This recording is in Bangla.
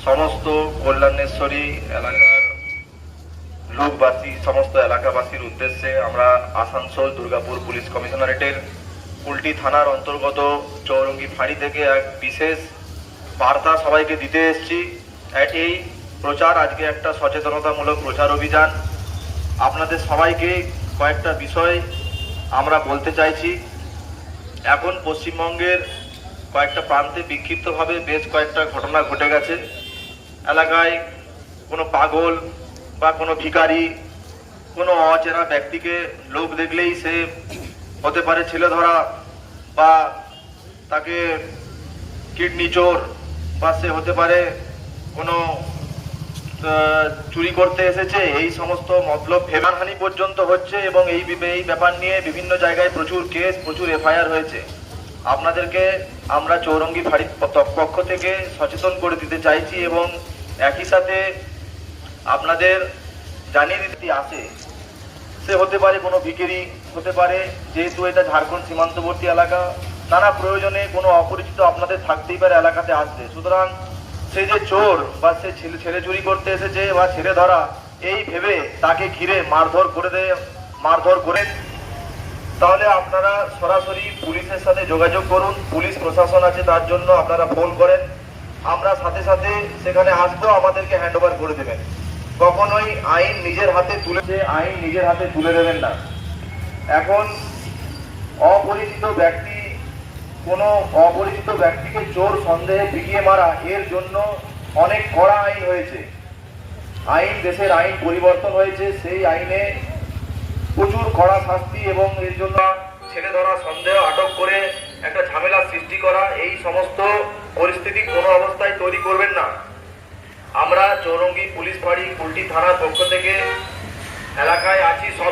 সমস্ত কল্যাণেশ্বরী এলাকার লোকবাসী, সমস্ত এলাকাবাসীর উদ্দেশ্যে আমরা আসানসোল দুর্গাপুর পুলিশ কমিশনারেটের কুলটি থানার অন্তর্গত চৌরঙ্গি ফাঁড়ি থেকে এক বিশেষ বার্তা সবাইকে দিতে এসেছি। এই প্রচার আজকে একটা সচেতনতামূলক প্রচার অভিযান। আপনাদের সবাইকে কয়েকটা বিষয় আমরা বলতে চাইছি। এখন পশ্চিমবঙ্গের কয়েকটা প্রান্তে বিক্ষিপ্তভাবে বেশ কয়েকটা ঘটনা ঘটে গেছে। এলাকায় কোনো পাগল বা কোনো ভিখারি, কোনো অচেনা ব্যক্তিকে লোক দেখলেই সে হতে পারে ছেলে ধরা, বা তাকে কিডনি চোর, বা সে হতে পারে কোনো চুরি করতে এসেছে। এই সমস্ত মতলব ফেমানহানি পর্যন্ত হচ্ছে এবং এই ব্যাপার নিয়ে বিভিন্ন জায়গায় প্রচুর কেস, প্রচুর এফআইআর হয়েছে। আপনাদেরকে আমরা চৌরঙ্গি ফাঁড়ির পক্ষ থেকে সচেতন করে দিতে চাইছি এবং একই সাথে আপনাদের জানিয়ে দিতে আসে সে হতে পারে কোনো ভিখারি, হতে পারে, যেহেতু এটা ঝাড়খণ্ড সীমান্তবর্তী এলাকা, নানা প্রয়োজনে কোনো অপরিচিত আপনাদের থাকতেই পারে এলাকাতে আসবে। সুতরাং সে যে চোর বা সে ছেলে চুরি করতে এসেছে বা ছেলে ধরা, এই ভেবে তাকে ঘিরে মারধর করে তাহলে আপনারা সরাসরি পুলিশের সাথে যোগাযোগ করুন। পুলিশ প্রশাসন আছে, তার জন্য আপনারা ফোন করেন, আমরা সাথে সাথে সেখানে আসবো, আমাদেরকে হ্যান্ড ওভার করে দেবেন। কখনোই আইন নিজের হাতে তুলে দেবেন না। এখন কোনো অপরিচিত ব্যক্তিকে চোর সন্দেহে পিটিয়ে মারা, এর জন্য অনেক কড়া আইন হয়েছে। দেশের আইন পরিবর্তন হয়েছে, সেই আইনে প্রচুর কড়া শাস্তি এবং এর জন্য ছেলে ধরা, সন্দেহ, আটক করে একটা ঝামেলা সৃষ্টি করা, এই সমস্ত পরিস্থিতি কোনো অবস্থায় তৈরি করবেন না। আমরা চৌরঙ্গি পুলিশ ফাঁড়ি কুলটি থানার পক্ষ থেকে এলাকায় আছি।